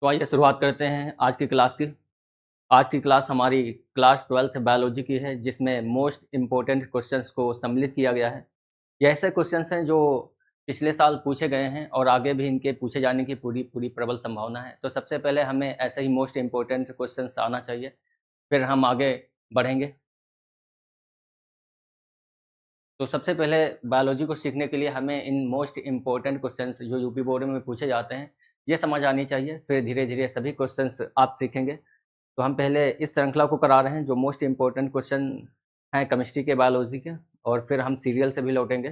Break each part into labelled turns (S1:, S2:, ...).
S1: तो आइए शुरुआत करते हैं आज की क्लास की। आज की क्लास हमारी क्लास 12th बायोलॉजी की है, जिसमें मोस्ट इम्पोर्टेंट क्वेश्चंस को सम्मिलित किया गया है। ये ऐसे क्वेश्चंस हैं जो पिछले साल पूछे गए हैं और आगे भी इनके पूछे जाने की पूरी पूरी प्रबल संभावना है। तो सबसे पहले हमें ऐसे ही मोस्ट इम्पोर्टेंट क्वेश्चंस आना चाहिए, फिर हम आगे बढ़ेंगे। तो सबसे पहले बायोलॉजी को सीखने के लिए हमें इन मोस्ट इम्पोर्टेंट क्वेश्चंस जो यूपी बोर्ड में पूछे जाते हैं, ये समझ आनी चाहिए। फिर धीरे-धीरे सभी क्वेश्चंस आप सीखेंगे। तो हम पहले इस श्रृंखला को करा रहे हैं जो मोस्ट इम्पोर्टेंट क्वेश्चन हैं केमिस्ट्री के, बायोलॉजी के, और फिर हम सीरियल से भी लौटेंगे।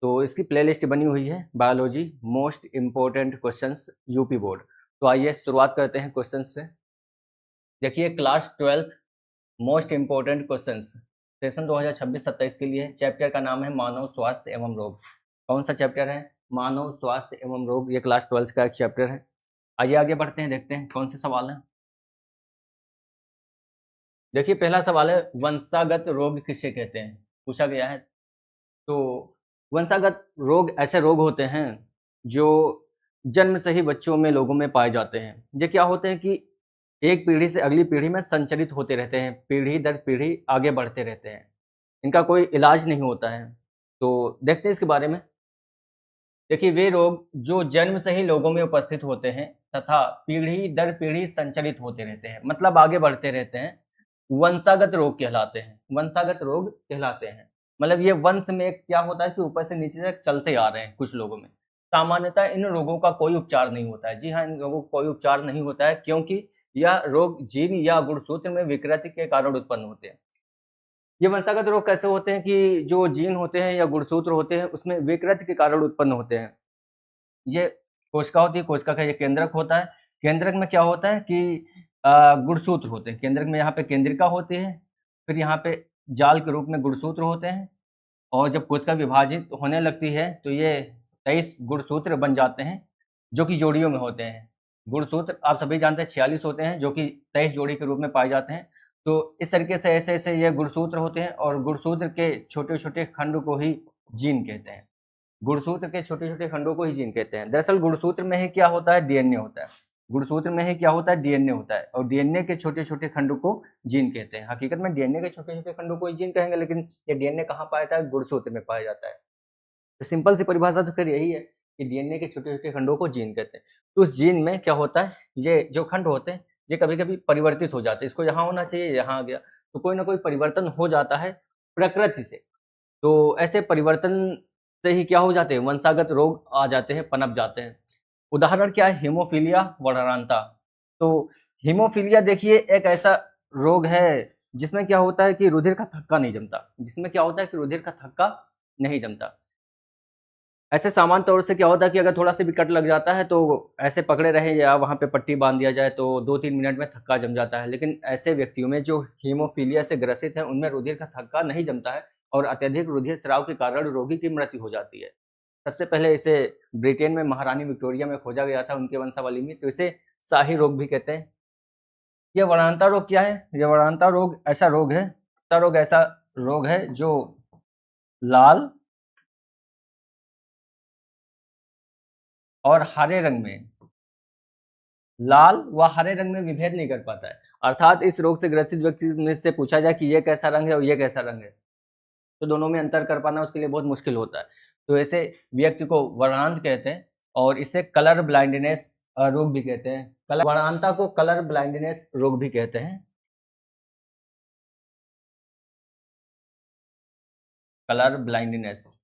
S1: तो इसकी प्लेलिस्ट बनी हुई है biology most important questions UP board. तो आइए शुरुआत करते हैं क्वेश्चन से। देखिए, class 12th most important questions session 2026-27 के लिए चैप्टर का नाम है मानव स्वास्थ्य एवं रोग। कौन सा चैप्टर है? मानव स्वास्थ्य एवं रोग। ये क्लास 12th का एक चैप्टर है। आइए आगे बढ़ते हैं, देखते हैं कौन से सवाल हैं। देखिए, पहला सवाल है वंशागत रोग किसे कहते हैं, पूछा गया है। तो वंशागत रोग ऐसे रोग होते हैं जो जन्म से ही बच्चों में, लोगों में पाए जाते हैं। ये क्या होते हैं कि एक पीढ़ी से अगली पीढ़ी में संचरित होते रहते हैं, पीढ़ी दर पीढ़ी आगे बढ़ते रहते हैं। इनका कोई इलाज नहीं होता है। तो देखते हैं इसके बारे में। देखिए, वे रोग जो जन्म से ही लोगों में उपस्थित होते हैं तथा पीढ़ी दर पीढ़ी संचरित होते रहते हैं, मतलब आगे बढ़ते रहते हैं, वंशागत रोग कहलाते हैं। वंशागत रोग कहलाते हैं। मतलब ये वंश में क्या होता है कि ऊपर से नीचे तक चलते आ रहे हैं कुछ लोगों में। सामान्यतः इन रोगों का कोई उपचार नहीं होता है। जी हाँ, इन रोगों का कोई उपचार नहीं होता है, क्योंकि यह रोग जीन या गुणसूत्र में विकृति के कारण उत्पन्न होते हैं। ये वंशागत रोग कैसे होते हैं कि जो जीन होते हैं या गुणसूत्र होते हैं, उसमें विकृति के कारण उत्पन्न होते हैं। ये कोशिका होती है, कोशिका का ये केंद्रक होता है। केंद्रक में क्या होता है कि गुणसूत्र होते हैं। केंद्रक में यहाँ पे केंद्रिका होती है, फिर यहाँ पे जाल के रूप में गुणसूत्र होते हैं, और जब कोशिका विभाजित होने लगती है तो ये 23 गुणसूत्र बन जाते हैं, जो कि जोड़ियों में होते हैं। गुणसूत्र आप सभी जानते हैं 46 होते हैं, जो कि 23 जोड़ी के रूप में पाए जाते हैं। तो इस तरीके से ऐसे-ऐसे ये गुणसूत्र होते हैं, और गुणसूत्र के छोटे-छोटे खंड को ही जीन कहते हैं। गुणसूत्र के छोटे-छोटे खंडों को ही जीन कहते हैं। दरअसल गुणसूत्र में ही क्या होता है? डीएनए होता है। गुणसूत्र में ही क्या होता है? डीएनए होता है, और डीएनए के छोटे-छोटे खंडों को जीन कहते हैं। हकीकत में डीएनए के छोटे-छोटे खंडों को ही जीन कहेंगे, लेकिन ये डीएनए कहाँ पाया जाता है? गुणसूत्र में पाया जाता है। तो सिंपल सी परिभाषा तो फिर यही है कि डीएनए के छोटे-छोटे खंडों को जीन कहते हैं। तो उस जीन में क्या होता है? ये जो खंड होते हैं, ये कभी-कभी परिवर्तित हो जाते हैं। इसको यहाँ होना चाहिए, यहाँ आ गया। तो कोई ना कोई परिवर्तन हो जाता है प्रकृति से। तो ऐसे परिवर्तन से ही क्या हो जाते हैं? वंशागत रोग आ जाते हैं, पनप जाते हैं। उदाहरण क्या है? हीमोफीलिया वरानता। तो हीमोफीलिया देखिए एक ऐसा रोग है जिसमें क्या होता है कि रुधिर का थक्का नहीं जमता। जिसमें क्या होता है कि रुधिर का थक्का नहीं जमता। ऐसे सामान्य तौर से क्या होता है कि अगर थोड़ा-सा भी कट लग जाता है तो ऐसे पकड़े रहें या वहाँ पे पट्टी बाँध दिया जाए तो 2-3 मिनट में थक्का जम जाता है। लेकिन ऐसे व्यक्तियों में जो हीमोफीलिया से ग्रसित हैं, उनमें रुधिर का थक्का नहीं जमता है, और अत्यधिक रुधिर स्राव के कारण रोगी की मृत्यु हो जाती है। सबसे पहले इसे ब्रिटेन में महारानी विक्टोरिया में खोजा गया था, उनके वंशावली में, तो इसे शाही रोग भी कहते हैं। ये वरानता रोग क्या है? ये वरानता रोग ऐसा रोग है जो लाल और हरे रंग में, लाल व हरे रंग में विभेद नहीं कर पाता है। अर्थात इस रोग से ग्रसित व्यक्ति में से पूछा जाए कि ये कैसा रंग है और ये कैसा रंग है, तो दोनों में अंतर कर पाना उसके लिए बहुत मुश्किल होता है। तो ऐसे व्यक्ति को वरांत कहते हैं, और इसे कलर ब्लाइंडनेस रोग भी कहते हैं। वरानता को कलर ब्लाइंडनेस रोग भी कहते हैं। Colour blindness.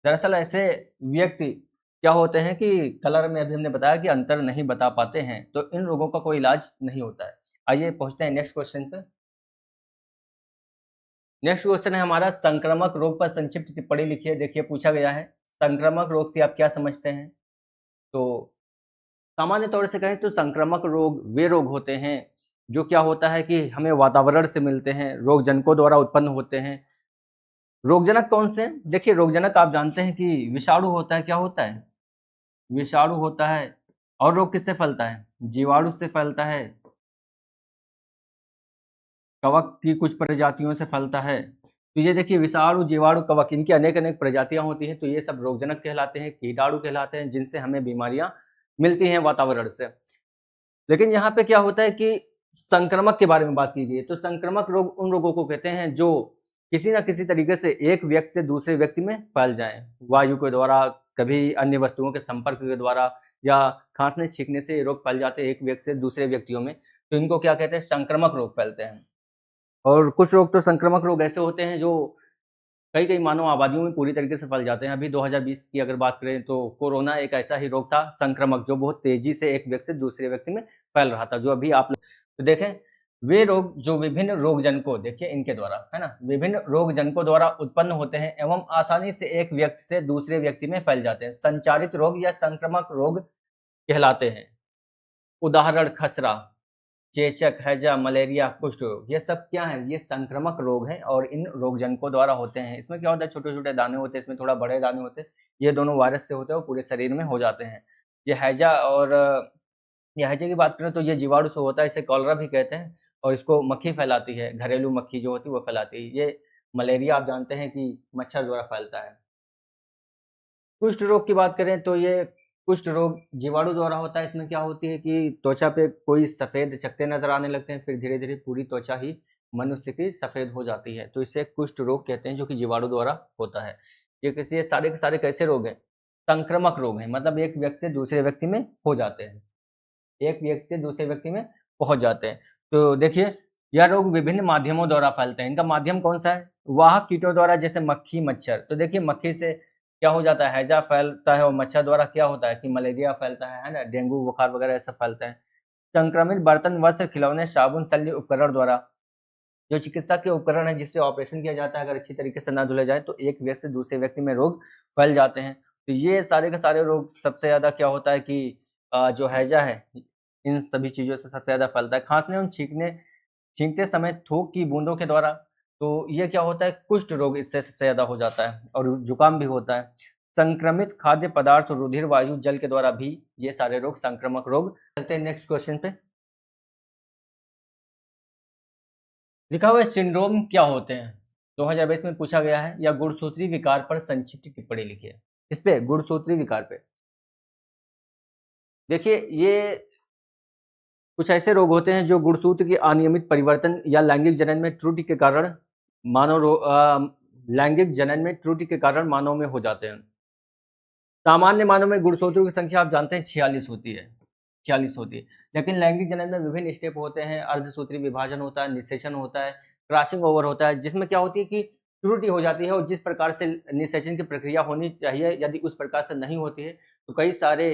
S1: दरअसल ऐसे व्यक्ति क्या होते हैं कि कलर में, अभी हमने बताया कि अंतर नहीं बता पाते हैं, तो इन रोगों का कोई इलाज नहीं होता है। आइए पहुंचते हैं नेक्स्ट क्वेश्चन पे। नेक्स्ट क्वेश्चन है हमारा, संक्रामक रोग पर संक्षिप्त टिप्पणी लिखिए। देखिए, पूछा गया है संक्रामक रोग से आप क्या समझते हैं। तो सामान्य तौर से कहें तो संक्रामक रोग वे रोग होते हैं जो क्या होता है कि हमें वातावरण से मिलते हैं, रोगजनकों द्वारा उत्पन्न होते हैं। रोगजनक कौन से हैं? देखिए, रोगजनक आप जानते हैं कि विषाणु होता है। क्या होता है? विषाणु होता है। और रोग किससे फैलता है? जीवाणु से फैलता है, कवक की कुछ प्रजातियों से फैलता है। तो ये देखिए विषाणु, जीवाणु, कवक इनकी अनेक-अनेक प्रजातियाँ होती हैं, तो ये सब रोगजनक कहलाते हैं, कीटाणु कहलाते हैं, जिनसे हमें बीमारियाँ मिलती हैं वातावरण से। लेकिन यहाँ पे क्या होता है कि संक्रमक के बारे में बात की गई है, तो संक्रमक रोग उन रोगों को कहते हैं जो किसी न किसी तरीके से एक व्यक्ति से दूसरे व्यक्ति में फैल जाएँ। वायु के द्वारा, कभी अन्य वस्तुओं के संपर्क के द्वारा या खाँसने-छींकने से ये रोग फैल जाते हैं एक व्यक्ति से दूसरे व्यक्तियों में, तो इनको क्या कहते हैं? संक्रामक रोग फैलते हैं। और कुछ रोग तो संक्रामक रोग ऐसे होते हैं जो कई-कई मानव आबादियों में पूरी तरीके से फैल जाते हैं। अभी 2020 की अगर बात करें तो कोरोना एक ऐसा ही रोग था संक्रामक जो बहुत तेज़ी से एक व्यक्ति से दूसरे व्यक्ति में फैल रहा था। जो अभी आप तो देखें वे रोग जो विभिन्न रोगजनकों देखिए इनके द्वारा, है ना? विभिन्न रोगजनकों द्वारा उत्पन्न होते हैं एवं आसानी से एक व्यक्ति से दूसरे व्यक्ति में फैल जाते हैं। संचारित रोग या संक्रामक रोग कहलाते हैं। उदाहरण खसरा, चेचक, हैजा, मलेरिया, कुष्ठ रोग ये सब क्या है? ये संक्रामक रोग हैं और इन रोगजनकों द्वारा होते हैं। इसमें क्या होता है छोटे-छोटे दाने होते हैं, इसमें थोड़ा बड़े दाने होते हैं। ये दोनों वायरस से होते हैं और पूरे शरीर में हो जाते हैं। ये हैजा और ये हैजे की बात करें तो ये जीवाणु से होता है, इसे कॉलरा भी कहते हैं और इसको मक्खी फैलाती है, घरेलू मक्खी जो होती है वो फैलाती है। ये मलेरिया आप जानते हैं कि मच्छर द्वारा फैलता है। कुष्ठ रोग की बात करें तो ये कुष्ठ रोग जीवाणु द्वारा होता है। इसमें क्या होती है कि त्वचा पे कोई सफ़ेद चकत्ते नज़र आने लगते हैं, फिर धीरे-धीरे पूरी त्वचा ही मनुष्य की सफ़ेद हो जाती है। तो इसे कुष्ठ रोग कहते हैं जो कि जीवाणु द्वारा होता है। ये सारे के सारे कैसे रोग हैं? संक्रामक रोग हैं, मतलब एक व्यक्ति से दूसरे व्यक्ति में हो जाते हैं। एक व्यक्ति से दूसरे व्यक्ति में पहुँच जाते हैं। तो देखिए, यह रोग विभिन्न माध्यमों द्वारा फैलते हैं। इनका माध्यम कौन-सा है? वाहक कीटों द्वारा जैसे मक्खी, मच्छर। तो देखिए मक्खी से क्या हो जाता है? हैजा फैलता है और मच्छर द्वारा क्या होता है कि मलेरिया फैलता है ना? डेंगू बुखार वगैरह ऐसा फैलता है। संक्रमित बर्तन, वस्त्र, खिलौने, साबुन, शल्य उपकरण द्वारा जो चिकित्सा के उपकरण हैं जिससे ऑपरेशन किया जाता है, अगर अच्छी तरीके से ना धुले जाएँ तो एक व्यक्ति से दूसरे व्यक्ति में रोग फैल जाते हैं। तो ये सारे के सारे रोग सबसे ज़्यादा क्या होता है कि जो हैजा है, इन सभी चीज़ों से सबसे ज़्यादा फैलता है। खाँसने एवं छींकते समय थूक की बूँदों के द्वारा, तो ये क्या होता है कुष्ठ रोग इससे सबसे ज़्यादा हो जाता है और जुकाम भी होता है। संक्रमित खाद्य पदार्थ, रुधिर, वायु, जल के द्वारा भी ये सारे रोग संक्रामक रोग। चलते हैं नेक्स्ट क्वेश्चन पे। लिखा हुआ है सिंड्रोम क्या होते हैं? 2022 में पूछा गया है या गुणसूत्री विकार पर संक्षिप्त टिप्पणी लिखिए। इस पे गुणसूत्री विकार पे। देखिए ये कुछ ऐसे रोग होते हैं जो गुणसूत्र के अनियमित परिवर्तन या लैंगिक जनन में त्रुटि के कारण लैंगिक जनन में त्रुटि के कारण मानव में हो जाते हैं। सामान्य मानव में गुणसूत्रों की संख्या आप जानते हैं 46 होती है, 46 होती है। लेकिन लैंगिक जनन में विभिन्न स्टेप होते हैं, अर्धसूत्री विभाजन होता है, निषेचन होता है, क्रॉसिंग ओवर होता है, जिसमें क्या होती है कि त्रुटि हो जाती है और जिस प्रकार से निषेचन की प्रक्रिया होनी चाहिए, यदि उस प्रकार से नहीं होती है, तो कई सारे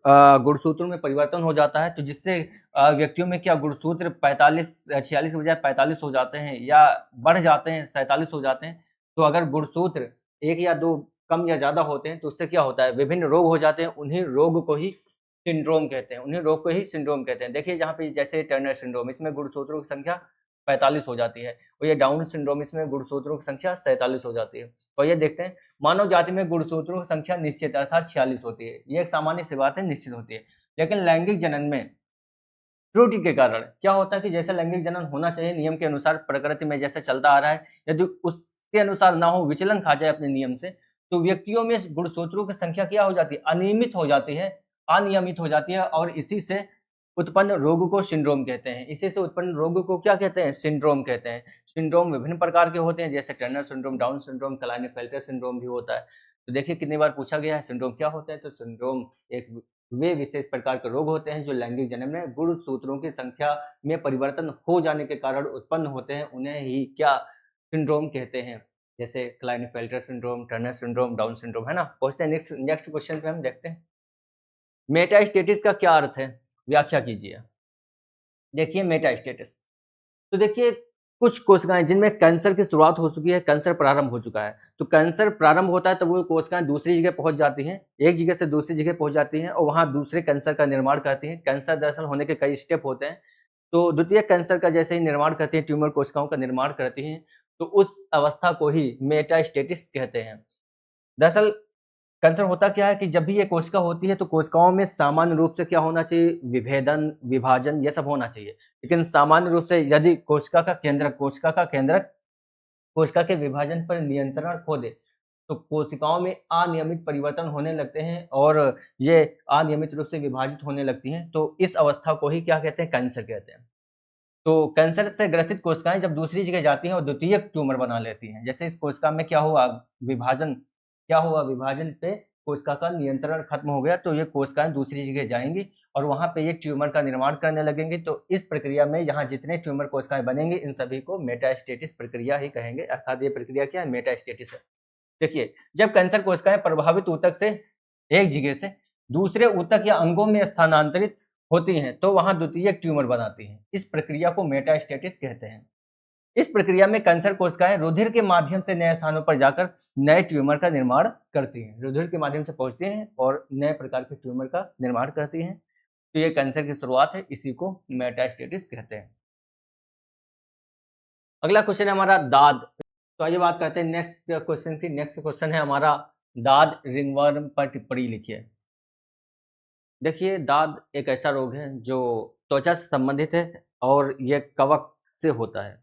S1: गुणसूत्रों में परिवर्तन हो जाता है, तो जिससे व्यक्तियों में क्या गुणसूत्र 46 के बजाय 45 हो जाते हैं या बढ़ जाते हैं, 47 हो जाते हैं। तो अगर गुणसूत्र 1 या 2 कम या ज़्यादा होते हैं, तो उससे क्या होता है विभिन्न रोग हो जाते हैं, उन्हीं रोग को ही सिंड्रोम कहते हैं, उन्हीं रोग को ही सिंड्रोम कहते हैं। देखिए जहाँ पे जैसे टर्नर सिंड्रोम इसमें गुणसूत्रों की संख्या 45 हो जाती है और ये डाउन सिंड्रोम इसमें गुणसूत्रों की संख्या 47 हो जाती है। और ये देखते हैं मानव जाति में गुणसूत्रों की संख्या निश्चित अर्थात 46 होती है। ये एक सामान्य सी बात है, निश्चित होती है। लेकिन लैंगिक जनन में त्रुटि के कारण क्या होता है कि जैसा लैंगिक जनन होना चाहिए नियम के अनुसार प्रकृति में जैसे चलता आ रहा है, यदि उसके अनुसार ना हो, विचलन खा जाए अपने नियम से, तो व्यक्तियों में गुणसूत्रों की संख्या क्या हो जाती है? अनियमित हो जाती है, अनियमित हो जाती है और इसी से उत्पन्न रोग को सिंड्रोम कहते हैं। इसी से उत्पन्न रोग को क्या कहते हैं? सिंड्रोम कहते हैं। सिंड्रोम विभिन्न प्रकार के होते हैं जैसे Turner syndrome, Down syndrome, Klinefelter syndrome भी होता है। तो देखिए कितनी बार पूछा गया है सिंड्रोम क्या होता है? तो सिंड्रोम एक वे विशेष प्रकार के रोग होते हैं जो लैंगिक जनन में गुणसूत्रों की संख्या में परिवर्तन हो जाने के कारण उत्पन्न होते हैं, उन्हें ही क्या सिंड्रोम कहते हैं। जैसे Klinefelter syndrome, Turner syndrome, Down syndrome, है ना? पहुँचते हैं नेक्स्ट नेक्स्ट क्वेश्चन पे हम देखते हैं। मेटास्टेसिस का क्या अर्थ है? व्याख्या कीजिए। देखिए मेटास्टेसिस, तो देखिए कुछ कोशिकाएँ जिनमें कैंसर की शुरुआत हो चुकी है, कैंसर प्रारंभ हो चुका है। तो कैंसर प्रारंभ होता है तो वो कोशिकाएँ दूसरी जगह पहुँच जाती हैं, एक जगह से दूसरी जगह पहुँच जाती हैं और वहाँ दूसरे कैंसर का निर्माण करती हैं। कैंसर दरअसल होने के कई स्टेप होते हैं। तो द्वितीयक कैंसर का जैसे ही निर्माण करती हैं, ट्यूमर कोशिकाओं का निर्माण करती हैं, तो उस अवस्था को ही मेटास्टेसिस कहते हैं। दरअसल कैंसर होता क्या है कि जब भी ये कोशिका होती है तो कोशिकाओं में सामान्य रूप से क्या होना चाहिए? विभेदन, विभाजन ये सब होना चाहिए। लेकिन सामान्य रूप से यदि कोशिका का केंद्रक कोशिका के विभाजन पर नियंत्रण खो दे तो कोशिकाओं में अनियमित परिवर्तन होने लगते हैं और ये अनियमित रूप से विभाजित होने लगती हैं, तो इस अवस्था को ही क्या कहते हैं? कैंसर कहते हैं। तो कैंसर से ग्रसित कोशिकाएँ जब दूसरी जगह जाती हैं और द्वितीयक ट्यूमर बना लेती हैं। जैसे इस कोशिका में क्या हुआ विभाजन पे कोशिका का नियंत्रण खत्म हो गया, तो ये कोशिकाएँ दूसरी जगह जाएँगी और वहाँ पे ये ट्यूमर का निर्माण करने लगेंगी। तो इस प्रक्रिया में यहाँ जितने ट्यूमर कोशिकाएँ बनेंगी, इन सभी को मेटास्टेसिस प्रक्रिया ही कहेंगे, अर्थात ये प्रक्रिया क्या है? मेटास्टेसिस है। देखिए, जब कैंसर कोशिकाएँ प्रभावित ऊतक से एक जगह से दूसरे ऊतक या अंगों में स्थानांतरित होती हैं, तो वहाँ द्वितीयक ट्यूमर बनाती हैं। इस प्रक्रिया को मेटास्टेसिस कहते हैं। इस प्रक्रिया में कैंसर कोशिकाएँ रुधिर के माध्यम से नए स्थानों पर जाकर नए ट्यूमर का निर्माण करती हैं। रुधिर के माध्यम से पहुँचती हैं और नए प्रकार के ट्यूमर का निर्माण करती हैं। तो ये कैंसर की शुरुआत है, इसी को मेटास्टेसिस कहते हैं। अगला क्वेश्चन है हमारा दाद। तो आइए बात करते हैं नेक्स्ट क्वेश्चन है हमारा दाद रिंगवर्म पर टिप्पणी लिखिए। देखिए, दाद एक ऐसा रोग है जो त्वचा से संबंधित है और ये कवक से होता है।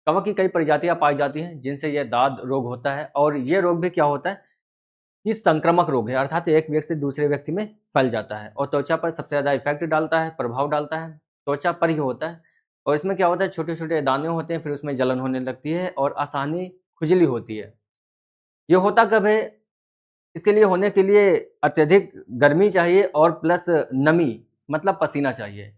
S1: कवक की कई प्रजातियां पाई जाती हैं जिनसे यह दाद रोग होता है और ये रोग भी क्या होता है? ये संक्रामक रोग है, अर्थात एक व्यक्ति से दूसरे व्यक्ति में फैल जाता है और त्वचा पर सबसे ज़्यादा इफेक्ट डालता है, प्रभाव डालता है, त्वचा पर ही होता है। और इसमें क्या होता है? छोटे-छोटे दाने होते हैं, फिर उसमें जलन होने लगती है और आसानी खुजली होती है। ये होता कब है? इसके लिए होने के लिए अत्यधिक गर्मी चाहिए और प्लस नमी मतलब पसीना चाहिए।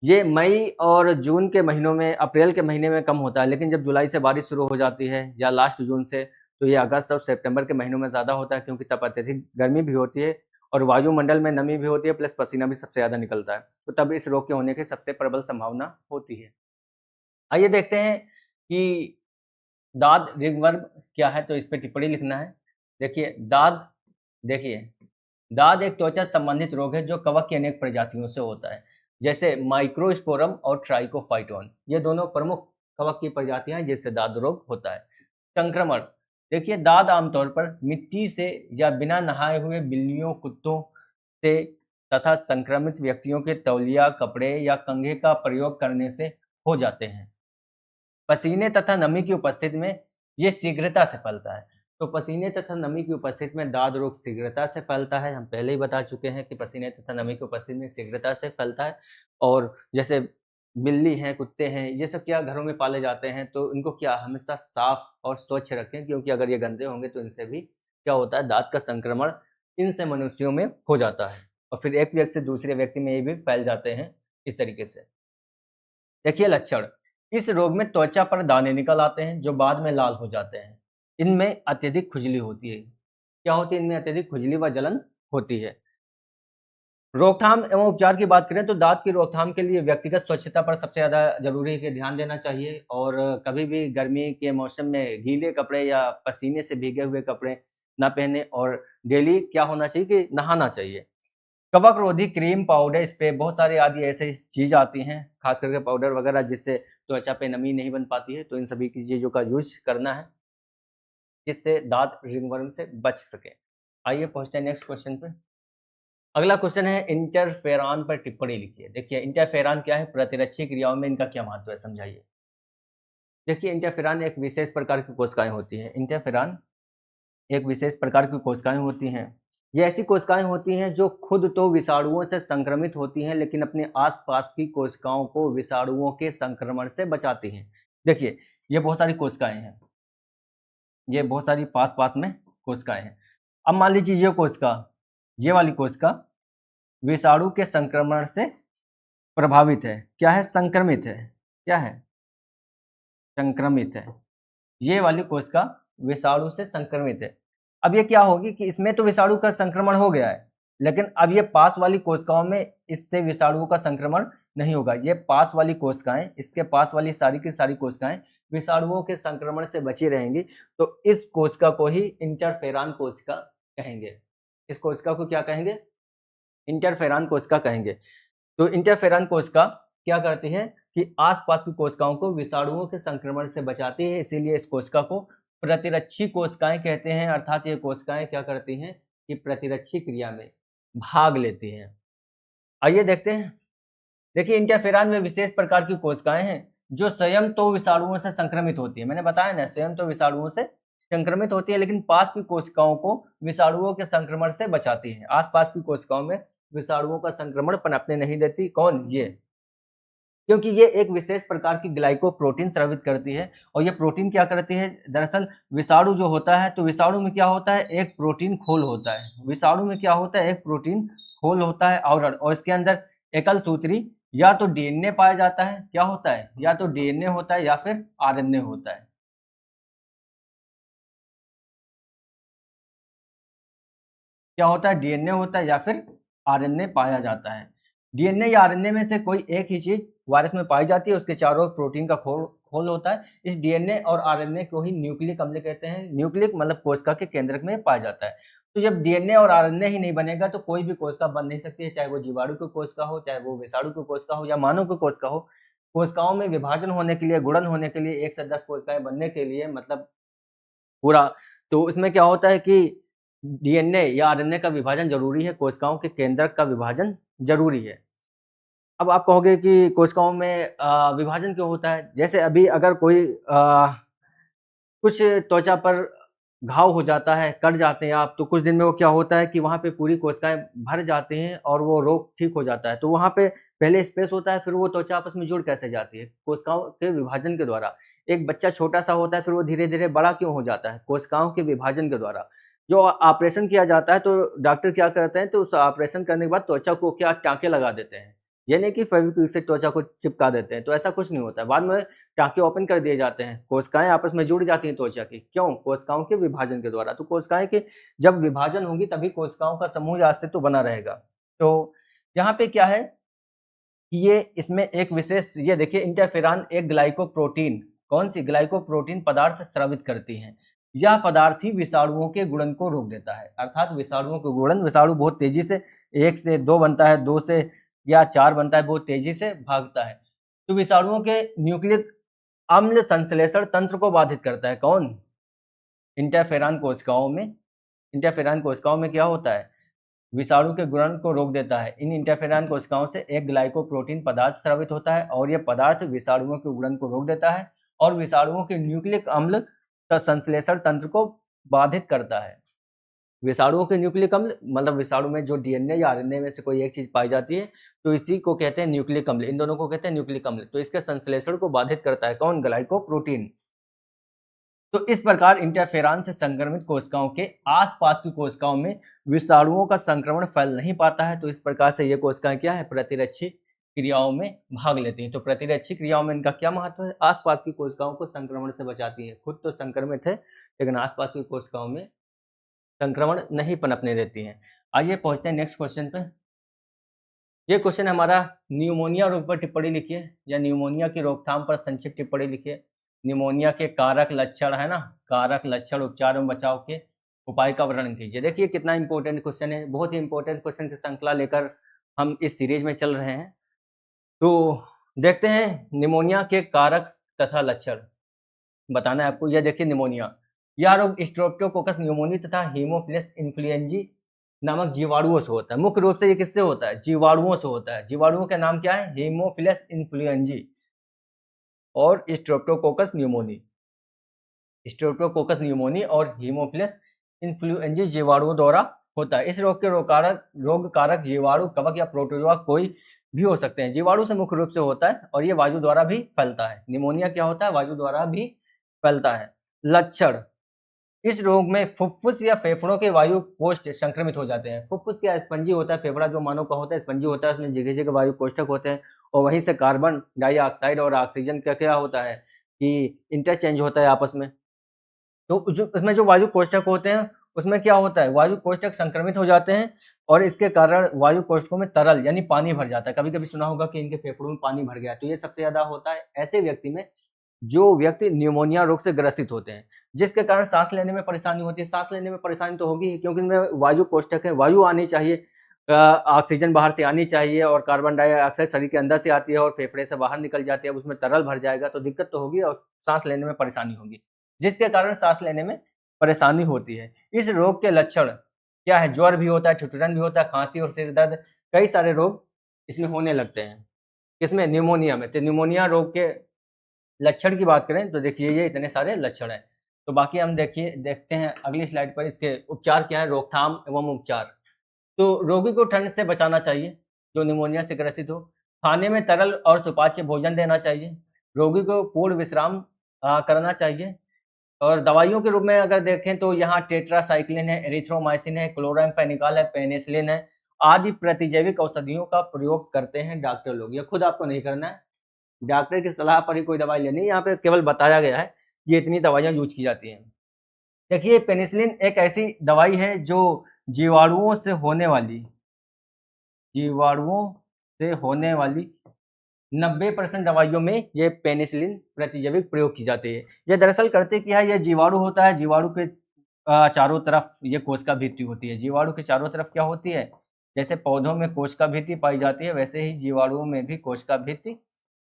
S1: ये मई और जून के महीनों में, अप्रैल के महीने में कम होता है, लेकिन जब जुलाई से बारिश शुरू हो जाती है या लास्ट जून से, तो ये अगस्त और सितंबर के महीनों में ज़्यादा होता है क्योंकि तब अत्यधिक गर्मी भी होती है और वायुमंडल में नमी भी होती है, प्लस पसीना भी सबसे ज़्यादा निकलता है। तो तब इस रोग के होने की सबसे प्रबल संभावना होती है। आइए देखते हैं कि दाद रिंगवर्म क्या है, तो इस पे टिप्पणी लिखना है। देखिए, दाद एक त्वचा संबंधित रोग है जो कवक की अनेक प्रजातियों से होता है, जैसे माइक्रोस्पोरम और ट्राइकोफाइटोन। ये दोनों प्रमुख कवक की प्रजातियां हैं जिससे दाद रोग होता है। संक्रमण। देखिए, दाद आमतौर पर मिट्टी से या बिना नहाए हुए बिल्लियों, कुत्तों से तथा संक्रमित व्यक्तियों के तौलिया, कपड़े या कंघे का प्रयोग करने से हो जाते हैं। पसीने तथा नमी की उपस्थिति में ये शीघ्रता से फैलता है। तो पसीने तथा नमी की उपस्थिति में दाद रोग शीघ्रता से फैलता है। हम पहले ही बता चुके हैं कि पसीने तथा नमी की उपस्थिति में शीघ्रता से फैलता है और जैसे बिल्ली हैं, कुत्ते हैं, ये सब क्या घरों में पाले जाते हैं, तो इनको क्या हमेशा साफ और स्वच्छ रखें क्योंकि अगर ये गंदे होंगे तो इनसे भी क्या होता है? दाद का संक्रमण इनसे मनुष्यों में हो जाता है और फिर एक व्यक्ति से दूसरे व्यक्ति में ये भी फैल जाते हैं इस तरीके से। देखिए लक्षण, इस रोग में त्वचा पर दाने निकल आते हैं जो बाद में लाल हो जाते हैं। इनमें अत्यधिक खुजली होती है। क्या होती है? इनमें अत्यधिक खुजली व जलन होती है। रोकथाम एवं उपचार की बात करें तो दाँत की रोकथाम के लिए व्यक्तिगत स्वच्छता पर सबसे ज़्यादा ज़रूरी है कि ध्यान देना चाहिए और कभी भी गर्मी के मौसम में गीले कपड़े या पसीने से भीगे हुए कपड़े ना पहने और डेली क्या होना चाहिए कि नहाना चाहिए। कवक रोधी क्रीम, पाउडर, स्प्रे बहुत सारे आदि ऐसी चीज़ आती हैं, खास करके पाउडर वगैरह जिससे त्वचा पे नमी नहीं बन पाती है, तो इन सभी की चीज़ों का यूज़ करना है, जिससे दाँत रिंगवर्म से बच सके। आइए पहुँचते हैं नेक्स्ट क्वेश्चन पे। अगला क्वेश्चन है इंटरफेरॉन पर टिप्पणी लिखिए। देखिए इंटरफेरॉन क्या है? प्रतिरक्षी क्रियाओं में इनका क्या महत्व है, समझाइए। देखिए इंटरफेरॉन एक विशेष प्रकार की कोशिकाएँ होती हैं। इंटरफेरॉन एक विशेष प्रकार की कोशिकाएँ होती हैं। ये ऐसी कोशिकाएँ होती हैं जो खुद तो विषाणुओं से संक्रमित होती हैं, लेकिन अपने आस-पास की कोशिकाओं को विषाणुओं के संक्रमण से बचाती हैं। देखिए, ये बहुत सारी कोशिकाएँ हैं। ये बहुत सारी पास-पास में कोशिकाएँ हैं। अब मान लीजिए ये वाली कोशिका विषाणु के संक्रमण से प्रभावित है। क्या है? संक्रमित है। क्या है? संक्रमित है। ये वाली कोशिका विषाणु से संक्रमित है। अब ये क्या होगी कि इसमें तो विषाणु का संक्रमण हो गया है, लेकिन अब ये पास वाली कोशिकाओं में इससे विषाणुओं का संक्रमण नहीं होगा। ये पास वाली कोशिकाएँ, इसके पास वाली सारी की सारी कोशिकाएँ विषाणुओं के संक्रमण से बची रहेंगी। तो इस कोशिका को ही इंटरफेरॉन कोशिका कहेंगे। इस कोशिका को क्या कहेंगे? इंटरफेरॉन कोशिका कहेंगे। तो इंटरफेरॉन कोशिका क्या करती है कि आसपास की कोशिकाओं को विषाणुओं के संक्रमण से बचाती है, इसीलिए इस कोशिका को प्रतिरक्षी कोशिकाएं कहते हैं। अर्थात ये कोशिकाएं क्या करती हैं कि प्रतिरक्षी क्रिया में भाग लेती हैं। आइए देखते हैं। देखिए इंटरफेरॉन में विशेष प्रकार की कोशिकाएं हैं जो स्वयं तो विषाणुओं से संक्रमित होती है। मैंने बताया ना, स्वयं तो विषाणुओं से संक्रमित होती है, लेकिन पास की कोशिकाओं को विषाणुओं के संक्रमण से बचाती है। आसपास की कोशिकाओं में विषाणुओं का संक्रमण पनपने नहीं देती। कौन? ये। क्योंकि ये एक विशेष प्रकार की ग्लाइकोप्रोटीन स्रावित करती है, और ये प्रोटीन क्या करती है? दरअसल विषाणु जो होता है, तो विषाणु में क्या होता है? एक प्रोटीन खोल होता है। विषाणु में क्या होता है? एक प्रोटीन खोल होता है आवरण, और इसके अंदर एकल सूत्री या तो डीएनए पाया जाता है। क्या होता है? या तो डीएनए होता है या फिर आरएनए होता है। क्या होता है? डीएनए होता है या फिर आरएनए पाया जाता है। डीएनए या आरएनए में से कोई एक ही चीज वायरस में पाई जाती है, उसके चारों ओर प्रोटीन का खोल खोल होता है। इस डीएनए और आरएनए को ही न्यूक्लिक अम्ल कहते हैं। न्यूक्लिक मतलब कोशिका के केंद्रक में पाया जाता है। तो जब डीएनए और आरएनए ही नहीं बनेगा तो कोई भी कोशिका बन नहीं सकती है, चाहे वो जीवाणु की कोशिका हो, चाहे वो विषाणु की कोशिका हो, या मानव की कोशिका हो। कोशिकाओं में विभाजन होने के लिए, गुणन होने के लिए, 1 से 10 कोशिकाएं बनने के लिए, मतलब पूरा, तो इसमें क्या होता है कि डीएनए या आरएनए का विभाजन ज़रूरी है, कोशिकाओं के केंद्रक का विभाजन ज़रूरी है। अब आप कहोगे कि कोशिकाओं में विभाजन क्यों होता है? जैसे अभी अगर कोई कुछ त्वचा पर घाव हो जाता है, कट जाते हैं आप, तो कुछ दिन में वो क्या होता है कि वहाँ पे पूरी कोशिकाएँ भर जाती हैं और वो रोग ठीक हो जाता है। तो वहाँ पे पहले स्पेस होता है, फिर वो त्वचा आपस में जुड़ कैसे जाती है? कोशिकाओं के विभाजन के द्वारा। एक बच्चा छोटा-सा होता है, फिर वो धीरे-धीरे बड़ा क्यों हो जाता है? कोशिकाओं के विभाजन के द्वारा। जो ऑपरेशन किया जाता है, तो डॉक्टर क्या करते हैं, तो उस ऑपरेशन करने के बाद त्वचा को क्या टाँके लगा देते हैं। ये नहीं कि फेविक्विक से त्वचा को चिपका देते हैं, तो ऐसा कुछ नहीं होता है। बाद में टाँके ओपन कर दिए जाते हैं, कोशिकाएँ आपस में जुड़ जाती हैं त्वचा की। क्यों? कोशिकाओं के विभाजन के द्वारा। तो कोशिकाएँ के जब विभाजन होगी तभी कोशिकाओं का समूह या अस्तित्व बना रहेगा। तो यहाँ पे क्या है कि ये इसमें एक विशेष, ये देखिए, इंटरफेरॉन एक ग्लाइकोप्रोटीन, कौन-सी? ग्लाइकोप्रोटीन पदार्थ स्रावित करती हैं। यह पदार्थ ही विषाणुओं के गुणन को रोक देता है। अर्थात विषाणुओं के गुणन, विषाणु बहुत तेज़ी से 1 से 2 बनता है, 2 से या 4 बनता है, बहुत तेज़ी से भागता है। तो विषाणुओं के न्यूक्लिक अम्ल संश्लेषण तंत्र को बाधित करता है। कौन? इंटरफेरॉन कोशिकाओं में। इंटरफेरॉन कोशिकाओं में क्या होता है? विषाणु के गुणन को रोक देता है। इन इंटरफेरॉन कोशिकाओं से एक ग्लाइकोप्रोटीन पदार्थ स्रावित होता है, और यह पदार्थ विषाणुओं के गुणन को रोक देता है और विषाणुओं के न्यूक्लिक अम्ल संश्लेषण तंत्र को बाधित करता है। विषाणुओं के न्यूक्लिक अम्ल मतलब विषाणु में जो डीएनए या आरएनए में से कोई एक चीज पाई जाती है, तो इसी को कहते हैं न्यूक्लिक अम्ल। इन दोनों को कहते हैं न्यूक्लिक अम्ल। तो इसके संश्लेषण को बाधित करता है कौन? ग्लाइकोप्रोटीन। तो इस प्रकार इंटरफेरॉन से संक्रमित कोशिकाओं के आसपास की कोशिकाओं में विषाणुओं का संक्रमण फैल नहीं पाता है। तो इस प्रकार से ये कोशिकाएं क्या है? प्रतिरक्षी क्रियाओं में भाग लेती हैं। तो प्रतिरक्षी क्रियाओं में इनका क्या महत्व है? आसपास की कोशिकाओं को संक्रमण से बचाती है। खुद तो संक्रमित है, लेकिन आसपास की कोशिकाओं में संक्रमण नहीं पनपने देती हैं। आइए पहुंचते हैं नेक्स्ट क्वेश्चन पे। ये क्वेश्चन हमारा न्यूमोनिया रोग पर टिप्पणी लिखिए, या न्यूमोनिया की रोकथाम पर संक्षिप्त टिप्पणी लिखिए। न्यूमोनिया के कारक लक्षण है ना, कारक लक्षण, उपचार एवं बचाव के उपाय का वर्णन कीजिए। देखिए कितना इंपॉर्टेंट क्वेश्चन है, बहुत ही इंपॉर्टेंट क्वेश्चन की श्रृंखला लेकर हम इस सीरीज में चल रहे हैं। तो देखते हैं निमोनिया के कारक तथा लक्षण बताना है आपको। यह देखिए निमोनिया, यह रोग स्ट्रेप्टोकोकस न्यूमोनी तथा हीमोफिलस इन्फ्लुएंजी नामक जीवाणुओं से होता है। मुख्य रूप से ये किससे होता है? जीवाणुओं से होता है। जीवाणुओं का नाम क्या है? हीमोफिलस इन्फ्लुएंजी और स्ट्रेप्टोकोकस न्यूमोनी। स्ट्रेप्टोकोकस न्यूमोनी और हीमोफिलस इन्फ्लुएंजी जीवाणुओं द्वारा होता है। इस रोग के रोग कारक जीवाणु, कवक या प्रोटोजोआ कोई भी हो सकते हैं। जीवाणु से मुख्य रूप से होता है और ये वायु द्वारा भी फैलता है। निमोनिया क्या होता है? वायु द्वारा भी फैलता है। लक्षण, इस रोग में फुफ्फुस या फेफड़ों के वायु कोष्ठ संक्रमित हो जाते हैं। फुफ्फुस क्या? स्पंजी होता है, फेफड़ा जो मानव का होता है स्पंजी होता है, उसमें जगह-जगह वायु कोष्ठक होते हैं, और वहीं से कार्बन डाइऑक्साइड और ऑक्सीजन का क्या होता है कि इंटरचेंज होता है आपस में। तो जो इसमें जो वायु कोष्ठक होते हैं, उसमें क्या होता है? वायु कोष्ठक संक्रमित हो जाते हैं और इसके कारण वायु कोष्ठकों में तरल यानी पानी भर जाता है। कभी-कभी सुना होगा कि इनके फेफड़ों में पानी भर गया है, तो ये सबसे ज़्यादा होता है ऐसे व्यक्ति में जो व्यक्ति न्यूमोनिया रोग से ग्रसित होते हैं, जिसके कारण सांस लेने में परेशानी होती है। सांस लेने में परेशानी तो होगी ही, क्योंकि इनमें वायु कोष्ठक है, वायु आनी चाहिए, ऑक्सीजन बाहर से आनी चाहिए, और कार्बन डाइऑक्साइड शरीर के अंदर से आती है और फेफड़े से बाहर निकल जाती है। अब उसमें तरल भर जाएगा तो दिक्कत तो होगी और सांस लेने में परेशानी होगी, जिसके कारण सांस लेने में परेशानी होती है। इस रोग के लक्षण क्या है? ज्वर भी होता है, ठिठुरन भी होता है, खांसी और सिर दर्द, कई सारे रोग इसमें होने लगते हैं। किसमें? न्यूमोनिया में। तो न्यूमोनिया रोग के लक्षण की बात करें तो देखिए ये इतने सारे लक्षण हैं। तो बाकी हम देखते हैं अगली स्लाइड पर इसके उपचार क्या है, रोकथाम एवं उपचार। तो रोगी को ठंड से बचाना चाहिए जो निमोनिया से ग्रसित हो। खाने में तरल और सुपाच्य भोजन देना चाहिए। रोगी को पूर्ण विश्राम करना चाहिए। और दवाइयों के रूप में अगर देखें तो यहाँ टेट्रासाइक्लिन है, एरिथ्रोमाइसिन है, क्लोरामफेनिकॉल है, पेनिसिलिन है, आदि प्रतिजैविक औषधियों का प्रयोग करते हैं डॉक्टर लोग। ये खुद आपको नहीं करना है, डॉक्टर की सलाह पर ही कोई दवाई लेनी है। यहाँ पे केवल बताया गया है कि इतनी दवाइयाँ यूज की जाती हैं। देखिए पेनिसिलिन एक ऐसी दवाई है जो जीवाणुओं से होने वाली 90% दवाइयों में ये पेनिसिलिन प्रतिजैविक प्रयोग की जाती है। ये दरअसल करते क्या है, ये जीवाणु होता है, जीवाणु के चारों तरफ ये कोशिका भित्ति होती है। जीवाणु के चारों तरफ क्या होती है, जैसे पौधों में कोशिका भित्ति पाई जाती है वैसे ही जीवाणुओं में भी कोशिका भित्ति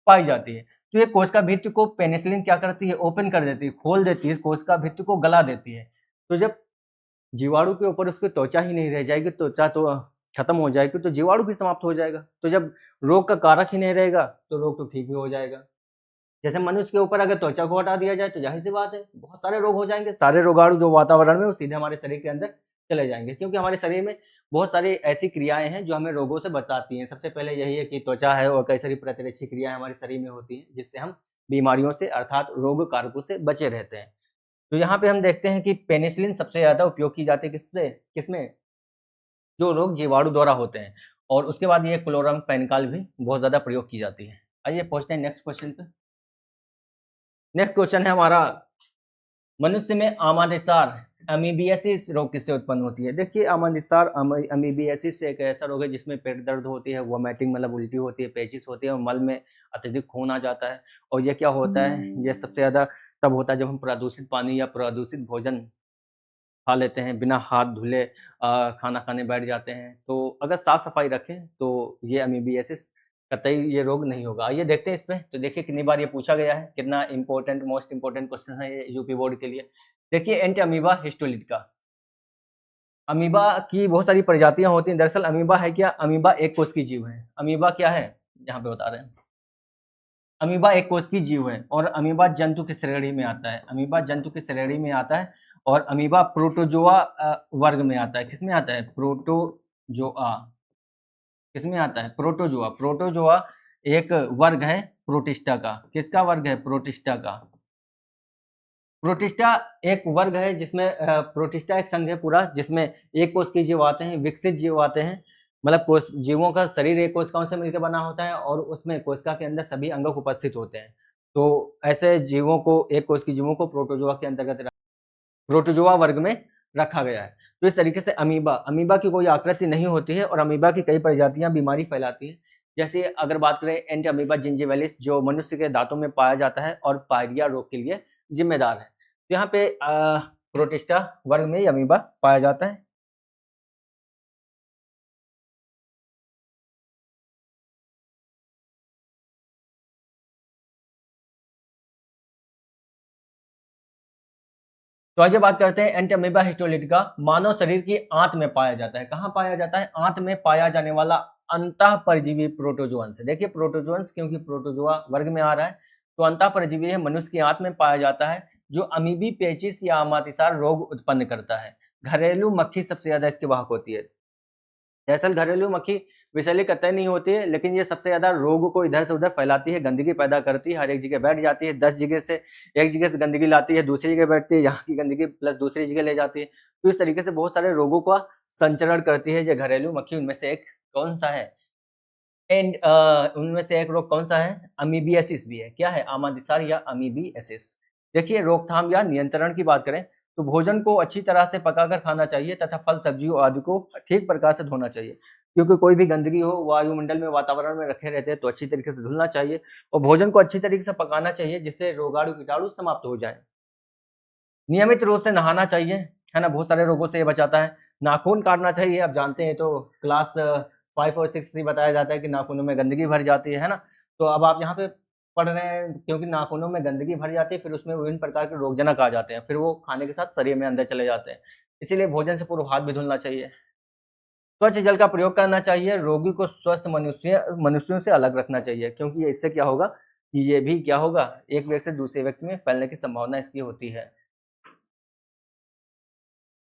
S1: पाई जाती है। तो ये कोशिका भित्ति को पेनिसिलिन क्या करती है, ओपन कर देती है, खोल देती है, कोशिका भित्ति को गला देती है। तो जब जीवाणु के ऊपर उसकी त्वचा ही नहीं रह जाएगी, त्वचा तो खत्म हो जाएगी, तो जीवाणु भी समाप्त हो जाएगा। तो जब रोग का कारक ही नहीं रहेगा तो रोग तो ठीक भी हो जाएगा। जैसे मनुष्य के ऊपर अगर त्वचा को हटा दिया जाए तो जाहिर सी बात है बहुत सारे रोग हो जाएंगे। सारे रोगाणु जो वातावरण में वो सीधे हमारे शरीर के अंदर चले जाएंगे, क्योंकि हमारे शरीर में बहुत सारी ऐसी क्रियाएं हैं जो हमें रोगों से बचाती हैं। सबसे पहले यही है कि त्वचा है और कई सारी प्रतिरक्षी क्रियाएं हमारे शरीर में होती हैं जिससे हम बीमारियों से अर्थात रोग कारकों से बचे रहते हैं। तो यहाँ पे हम देखते हैं कि पेनिसिलिन सबसे ज़्यादा उपयोग की जाती है किसमें, जो रोग जीवाणु द्वारा होते हैं। और उसके बाद ये क्लोरामफेनिकॉल भी बहुत ज़्यादा प्रयोग की जाती है। आइए पहुँचते हैं नेक्स्ट क्वेश्चन पे। नेक्स्ट क्वेश्चन है हमारा, मनुष्य में आमाशयसार अमीबियासिस रोग किससे उत्पन्न होती है। देखिए आमाशयसार अमीबियासिस एक ऐसा रोग है जिसमें पेट दर्द होती है, वोमिटिंग मतलब उल्टी होती है, पेचिस होती है और मल में अत्यधिक खून आ जाता है। और ये क्या होता है, ये सबसे ज़्यादा तब होता है जब हम प्रदूषित पानी या प्रदूषित भोजन खा लेते हैं, बिना हाथ धुले खाना खाने बैठ जाते हैं। तो अगर साफ सफाई रखें तो ये अमीबियासिस कतई ये रोग नहीं होगा। आइए देखते हैं इसमें। तो देखिए कितनी बार ये पूछा गया है, कितना इंपॉर्टेंट मोस्ट इंपॉर्टेंट क्वेश्चन है ये यूपी बोर्ड के लिए। देखिए एंटी अमीबा हिस्टोलिटिका। अमीबा की बहुत सारी प्रजातियां होती हैं। दरअसल अमीबा है क्या, अमीबा एक कोष की जीव है। अमीबा क्या है, यहाँ पे बता रहे हैं, अमीबा एक कोष की जीव है और अमीबा जंतु की श्रेणी में आता है। अमीबा जंतु की श्रेणी में आता है और अमीबा प्रोटोजोआ वर्ग में आता है। किसमें आता है, प्रोटोजोआ। किसमें आता है, प्रोटोजोआ। प्रोटोजोआ एक वर्ग है प्रोटिस्टा का। किसका वर्ग है, प्रोटिस्टा का। प्रोटिस्टा एक वर्ग है जिसमें प्रोटिस्टा एक संघ है पूरा, जिसमें एक कोष के जीव आते हैं, विकसित जीव आते हैं। मतलब कोष जीवों का शरीर एक कोशिकाओं से मिलकर बना होता है और उसमें कोशिका के अंदर सभी अंग उपस्थित होते हैं। तो ऐसे जीवों को, एक कोष की जीवों को प्रोटोजोआ के अंतर्गत प्रोटोजोआ वर्ग में रखा गया है। तो इस तरीके से अमीबा की कोई आकृति नहीं होती है और अमीबा की कई प्रजातियां बीमारी फैलाती हैं। जैसे अगर बात करें एंटी अमीबा जिंजिविलिस जो मनुष्य के दांतों में पाया जाता है और पायरिया रोग के लिए जिम्मेदार है। तो यहाँ पे प्रोटिस्टा वर्ग में अमीबा पाया जाता है। तो आइए बात करते हैं एंटी अमीबा हिस्टोलिटिका। मानव शरीर की आंत में पाया जाता है। कहाँ पाया जाता है, आंत में पाया जाने वाला अंतः परजीवी प्रोटोजोअंस। देखिए प्रोटोजोअंस क्योंकि प्रोटोजोआ वर्ग में आ रहा है तो अंतः परजीवी है, मनुष्य की आंत में पाया जाता है जो अमीबी पेचिस या अमातिसार रोग उत्पन्न करता है। घरेलू मक्खी सबसे ज्यादा इसके वाहक होती है। दरअसल घरेलू मक्खी विषैली कतई नहीं होती है, लेकिन ये सबसे ज्यादा रोग को इधर से उधर फैलाती है, गंदगी पैदा करती है, हर एक जगह बैठ जाती है। 10 जगह से एक जगह से गंदगी लाती है, दूसरी जगह बैठती है, यहाँ की गंदगी प्लस दूसरी जगह ले जाती है। तो इस तरीके से बहुत सारे रोगों का संचरण करती है ये घरेलू मक्खी। उनमें से एक कौन सा है, एंड उनमें से एक रोग कौन सा है, अमीबियासिस भी है। क्या है, आमादिसार या अमीबियासिस। देखिए रोकथाम या नियंत्रण की बात करें तो भोजन को अच्छी तरह से पकाकर खाना चाहिए तथा फल सब्जियों आदि को ठीक प्रकार से धोना चाहिए, क्योंकि कोई भी गंदगी हो वायुमंडल में वातावरण में रखे रहते हैं तो अच्छी तरीके से धुलना चाहिए और भोजन को अच्छी तरीके से पकाना चाहिए जिससे रोगाणु कीटाणु समाप्त हो जाए। नियमित रूप से नहाना चाहिए, है ना, बहुत सारे रोगों से ये बचाता है। नाखून काटना चाहिए, आप जानते हैं तो क्लास 5 और 6 से बताया जाता है कि नाखूनों में गंदगी भर जाती है ना। तो अब आप यहाँ पे पढ़ रहे हैं क्योंकि नाखूनों में गंदगी भर जाती है, फिर उसमें विभिन्न प्रकार के रोगजनक आ जाते हैं, फिर वो खाने के साथ शरीर में अंदर चले जाते हैं। इसीलिए भोजन से पूर्व हाथ भी धुलना चाहिए। स्वच्छ जल का प्रयोग करना चाहिए। रोगी को स्वस्थ मनुष्यों से अलग रखना चाहिए, क्योंकि इससे क्या होगा, ये भी क्या होगा, एक व्यक्ति से दूसरे व्यक्ति में फैलने की संभावना इसकी होती है।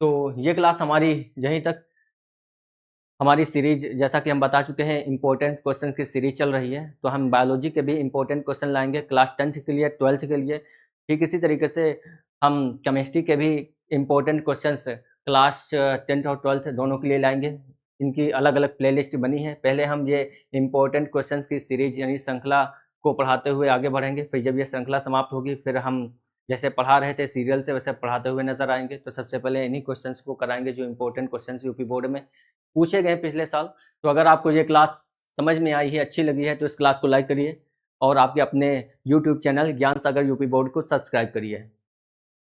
S1: तो ये क्लास हमारी यहीं तक, हमारी सीरीज जैसा कि हम बता चुके हैं इंपॉर्टेंट क्वेश्चन की सीरीज चल रही है, तो हम बायोलॉजी के भी इंपॉर्टेंट क्वेश्चन लाएंगे क्लास 10th के लिए, 12th के लिए। ठीक इसी तरीके से हम केमिस्ट्री के भी इंपॉर्टेंट क्वेश्चंस क्लास 10th और 12th दोनों के लिए लाएंगे। इनकी अलग अलग प्लेलिस्ट बनी है। पहले हम ये इंपॉर्टेंट क्वेश्चंस की सीरीज यानी श्रृंखला को पढ़ाते हुए आगे बढ़ेंगे, फिर जब ये श्रृंखला समाप्त होगी फिर हम जैसे पढ़ा रहे थे सीरियल से वैसे पढ़ाते हुए नजर आएंगे। तो सबसे पहले इन्हीं क्वेश्चंस को कराएंगे जो इंपॉर्टेंट क्वेश्चंस यूपी बोर्ड में पूछे गए पिछले साल। तो अगर आपको ये क्लास समझ में आई है, अच्छी लगी है, तो इस क्लास को लाइक करिए और आपके अपने यूट्यूब चैनल ज्ञान सागर यूपी बोर्ड को सब्सक्राइब करिए।